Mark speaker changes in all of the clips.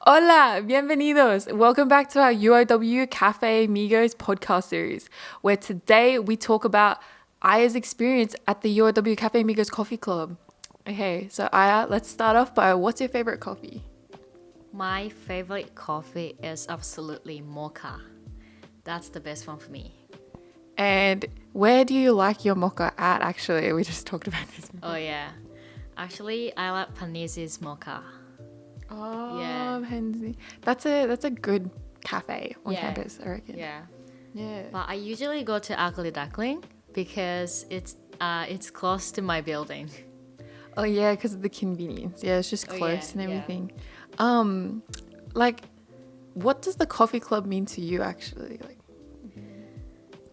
Speaker 1: Hola, bienvenidos. Welcome back to our UOWCafeAmigos podcast series, where today we talk about Aya's experience at the UOWCafeAmigos Coffee Club. Okay, so Aya, let's start off by what's your favorite coffee?
Speaker 2: My favorite coffee is absolutely Mocha. That's the best one for me.
Speaker 1: And where do you like your mocha at, actually? We just talked about this.
Speaker 2: Oh yeah. Actually, I like Panisi's Mocha.
Speaker 1: Oh,
Speaker 2: Yeah.
Speaker 1: Hensley. That's a good cafe on
Speaker 2: Yeah.
Speaker 1: campus, I reckon.
Speaker 2: Yeah.
Speaker 1: Yeah.
Speaker 2: But I usually go to Ugly Duckling because it's close to my building.
Speaker 1: Oh yeah, because of the convenience. Yeah, it's just
Speaker 2: Oh,
Speaker 1: close
Speaker 2: yeah,
Speaker 1: and
Speaker 2: yeah.
Speaker 1: everything. Like, what does the coffee club mean to you, actually? Like,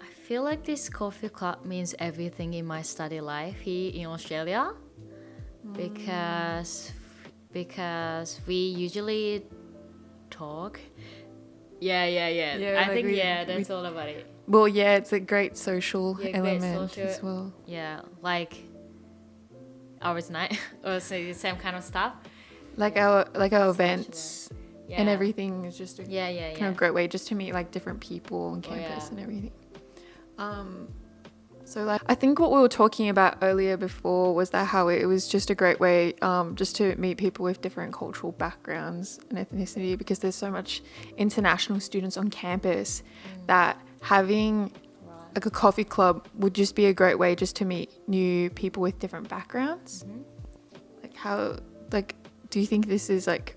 Speaker 2: I feel like this coffee club means everything in my study life here in Australia because we usually talk. Yeah.
Speaker 1: Yeah,
Speaker 2: I
Speaker 1: like
Speaker 2: think
Speaker 1: we-
Speaker 2: that's all about it.
Speaker 1: well, yeah, it's a great social
Speaker 2: Yeah, great
Speaker 1: element
Speaker 2: social-
Speaker 1: as well.
Speaker 2: Yeah, like hours night or say the same kind of stuff.
Speaker 1: Like
Speaker 2: Yeah.
Speaker 1: our events
Speaker 2: Yeah.
Speaker 1: and everything is just a
Speaker 2: Yeah.
Speaker 1: kind of great way just to meet like different people on
Speaker 2: Oh,
Speaker 1: campus
Speaker 2: yeah.
Speaker 1: and everything. So like I think what we were talking about earlier before was that how it was just a great way just to meet people with different cultural backgrounds and ethnicity, because there's so much international students on campus that having like a coffee club would just be a great way just to meet new people with different backgrounds. Like how, like, do you think this is like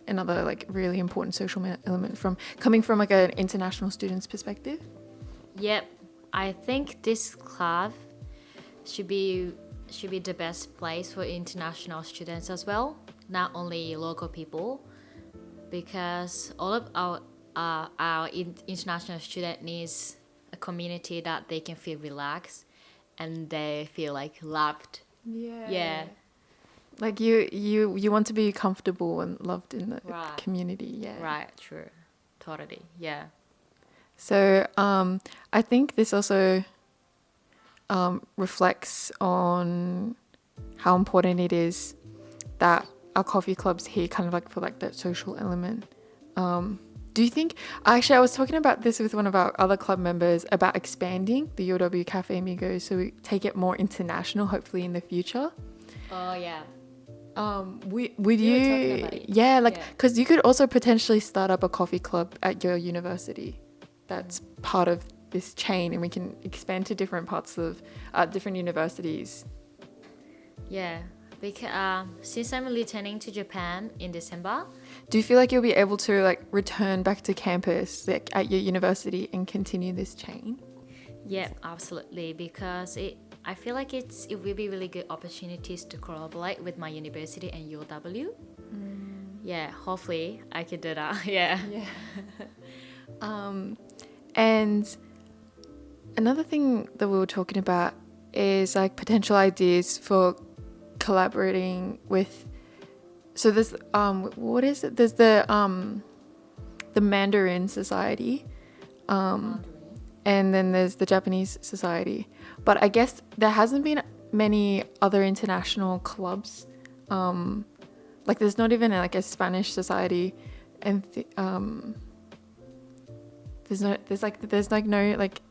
Speaker 1: another like really important social element from coming from like an international student's perspective?
Speaker 2: Yep. I think this club should be the best place for international students as well, not only local people, because all of our international student needs a community that they can feel relaxed and they feel like loved. Yeah.
Speaker 1: Like you want to be comfortable and loved in the
Speaker 2: Right.
Speaker 1: community, yeah.
Speaker 2: Right. True. Totally. Yeah.
Speaker 1: So I think this also reflects on how important it is that our coffee clubs here kind of like feel like that social element. Do you think, actually I was talking about this with one of our other club members about expanding the UOW Cafe Amigos so we take it more international hopefully in the future.
Speaker 2: Oh yeah.
Speaker 1: Would
Speaker 2: We were talking about it.
Speaker 1: yeah, like
Speaker 2: Yeah.
Speaker 1: because you could also potentially start up a coffee club at your university that's part of this chain, and we can expand to different parts of different universities.
Speaker 2: Yeah. Because since I'm returning to Japan in December,
Speaker 1: Do you feel like you'll be able to like return back to campus like, at your university and continue this chain?
Speaker 2: yeah, absolutely. Because I feel like it will be really good opportunities to collaborate with my university and UOW. Yeah, hopefully I can do that. Yeah.
Speaker 1: And another thing that we were talking about is like potential ideas for collaborating with. So there's what is it? There's the Mandarin Society, and then there's the Japanese Society. But I guess there hasn't been many other international clubs. Like there's not even like a Spanish society, and there's no like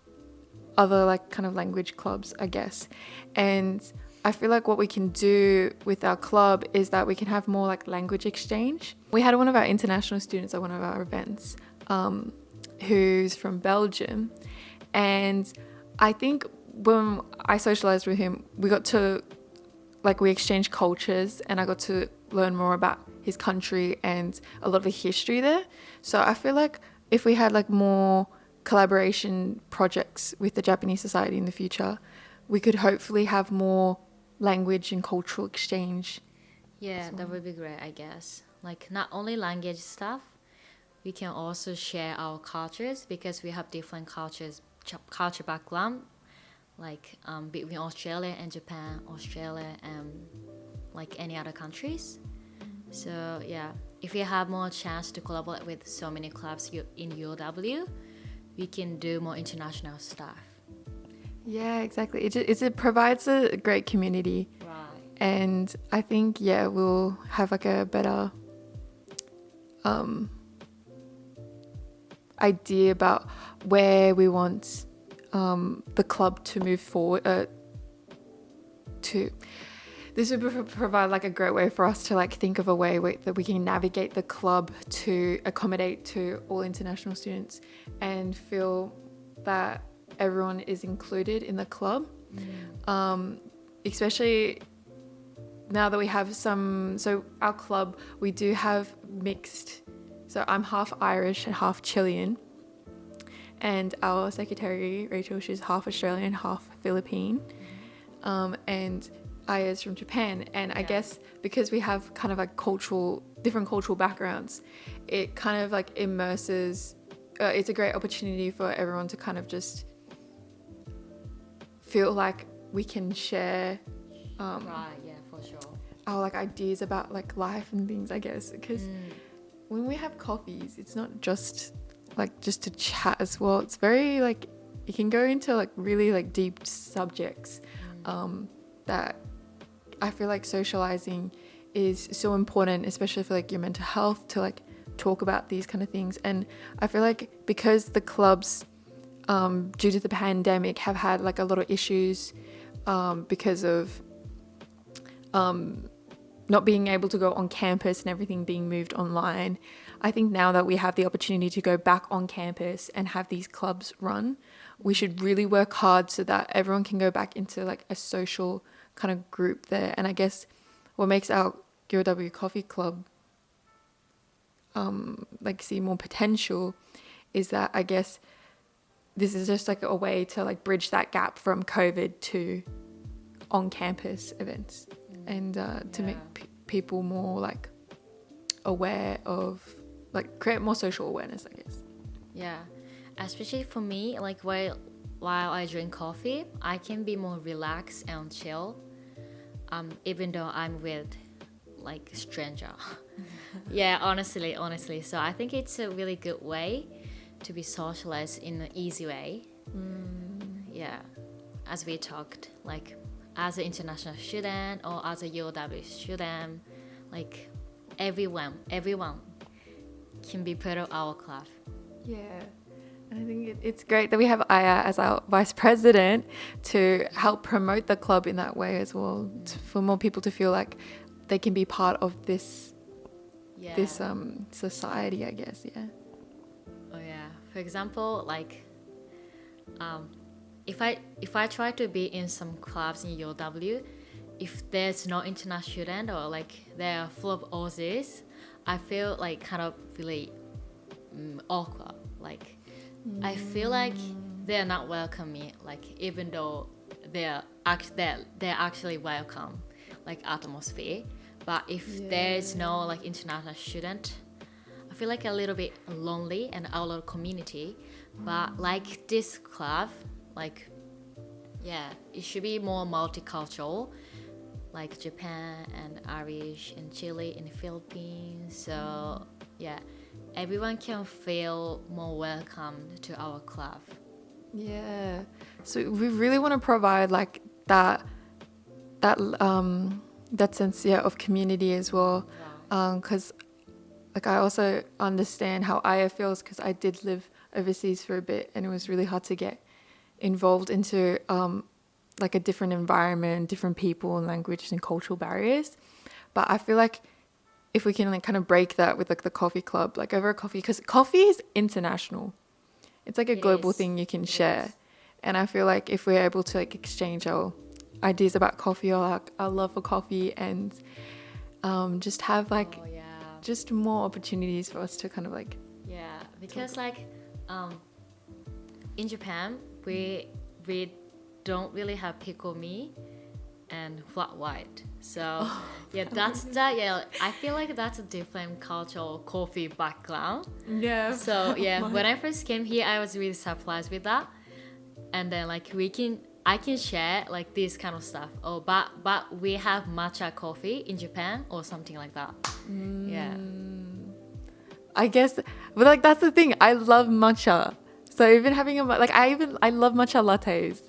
Speaker 1: other like kind of language clubs, I guess. And I feel like what we can do with our club is that we can have more like language exchange. We had one of our international students at one of our events who's from Belgium, and I think when I socialized with him, we exchanged cultures, and I got to learn more about his country and a lot of the history there. So I feel like if we had like more collaboration projects with the Japanese Society in the future, we could hopefully have more language and cultural exchange.
Speaker 2: Yeah, that would be great, I guess. Like not only language stuff, we can also share our cultures because we have different culture background, like between Australia and Japan, Australia and like any other countries. So yeah, if we have more chance to collaborate with so many clubs in UOW, we can do more international stuff.
Speaker 1: Yeah, exactly. It provides a great community.
Speaker 2: Right.
Speaker 1: And I think, yeah, we'll have like a better idea about where we want the club to move forward to. This would provide like a great way for us to like think of a way that we can navigate the club to accommodate to all international students and feel that everyone is included in the club. Especially now that we have so our club, we do have mixed, so I'm half Irish and half Chilean, and our secretary Rachel, she's half Australian, half Philippine, and Aya's from Japan. And I guess because we have kind of like different cultural backgrounds, it kind of like immerses, it's a great opportunity for everyone to kind of just feel like we can share
Speaker 2: for sure,
Speaker 1: our like ideas about like life and things, I guess, because when we have coffees, it's not just to chat as well. It's very like, it can go into like really like deep subjects that I feel like socializing is so important, especially for like your mental health, to like talk about these kind of things. And I feel like because the clubs due to the pandemic have had like a lot of issues because of not being able to go on campus and everything being moved online, I think now that we have the opportunity to go back on campus and have these clubs run, we should really work hard so that everyone can go back into like a social kind of group there. And I guess what makes our UOW Coffee Club like see more potential is that I guess this is just like a way to like bridge that gap from COVID to on-campus events, and to make people more like aware of, like create more social awareness, I guess.
Speaker 2: Yeah, especially for me, like while I drink coffee, I can be more relaxed and chill, even though I'm with like stranger. Yeah, honestly. So I think it's a really good way to be socialized in an easy way. Yeah, as we talked, like as an international student or as a UOW student, like everyone can be part of our club.
Speaker 1: Yeah, and I think it's great that we have Aya as our vice president to help promote the club in that way as well, for more people to feel like they can be part of this society, I guess.
Speaker 2: Oh yeah, for example, like if I try to be in some clubs in UOW, if there's no international student or like they're full of Aussies, I feel like kind of really awkward. Like I feel like they're not welcoming, like even though they're actually welcome, like atmosphere. But if there's no like international student, I feel like a little bit lonely and out of community. But like this club, like it should be more multicultural, like Japan and Irish and Chile and Philippines. So everyone can feel more welcomed to our club.
Speaker 1: Yeah, so we really want to provide like that sense of community as well, because like I also understand how Aya feels, because I did live overseas for a bit and it was really hard to get involved into like a different environment, different people and languages and cultural barriers. But I feel like if we can like kind of break that with like the coffee club, like over a coffee, because coffee is international, it's like a global thing you can share. And I feel like if we're able to like exchange our ideas about coffee or like our love for coffee, and just have like just more opportunities for us to kind of like
Speaker 2: because like in Japan we don't really have pickle me and flat white, so I feel like that's a different cultural coffee background. So when I first came here I was really surprised with that, and then like I can share like this kind of stuff. Oh, but we have matcha coffee in Japan or something like that.
Speaker 1: I guess, but like that's the thing, I love matcha, so even having I love matcha lattes.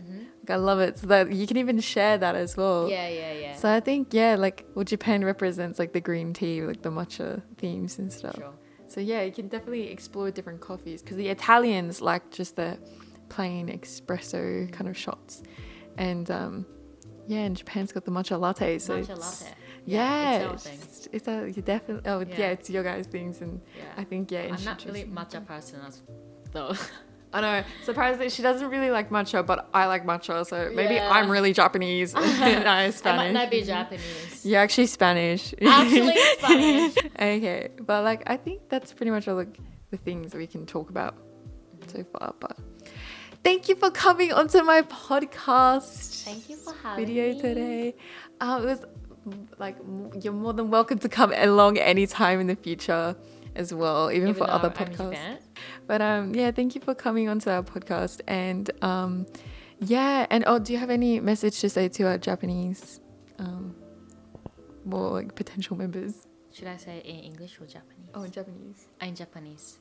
Speaker 1: Like, I love it, so that you can even share that as well. So I think like Japan represents like the green tea, like the matcha themes and stuff. So yeah, you can definitely explore different coffees because the Italians like just the plain espresso kind of shots, and yeah, and Japan's got the matcha latte. So
Speaker 2: Matcha latte.
Speaker 1: yeah,
Speaker 2: it's our thing.
Speaker 1: it's a you definitely. Oh yeah, it's your guys' things, and
Speaker 2: Yeah.
Speaker 1: I think yeah,
Speaker 2: I'm not really matcha person though.
Speaker 1: I know. Surprisingly, she doesn't really like matcha, but I like matcha, so maybe
Speaker 2: Yeah.
Speaker 1: I'm really Japanese and I'm Spanish.
Speaker 2: I might not be Japanese.
Speaker 1: You're actually Spanish.
Speaker 2: Actually Spanish.
Speaker 1: Okay, but like I think that's pretty much all the things we can talk about so far. But thank you for coming onto my podcast.
Speaker 2: Thank you for having
Speaker 1: video
Speaker 2: me.
Speaker 1: today. It was like you're more than welcome to come along anytime in the future as well, even for
Speaker 2: though
Speaker 1: other
Speaker 2: I'm
Speaker 1: podcasts.
Speaker 2: Japan.
Speaker 1: But yeah, thank you for coming onto our podcast. And yeah, and do you have any message to say to our Japanese, more like potential members?
Speaker 2: Should I say in English or Japanese?
Speaker 1: Oh, in Japanese.
Speaker 2: In Japanese.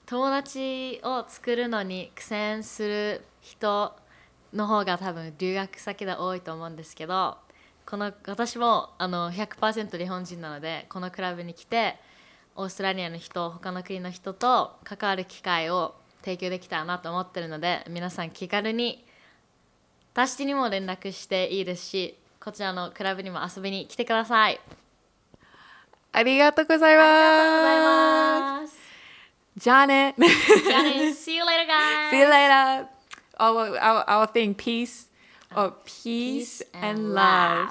Speaker 2: 友達を作るのに苦戦する人の方が多分留学先で多いと思うんですけど、私も100% 日本人なので、このクラブに来てオーストラリアの人、他の国の人と関わる機会を提供できたらなと思ってるので、皆さん気軽に私にも連絡していいですし、こちらのクラブにも遊びに来てください。
Speaker 1: ありがとうございます。
Speaker 2: ありがとうございます。
Speaker 1: じゃあね。
Speaker 2: じゃあね。See you later, guys.
Speaker 1: See you later. Oh, our thing, peace. Oh, peace and love.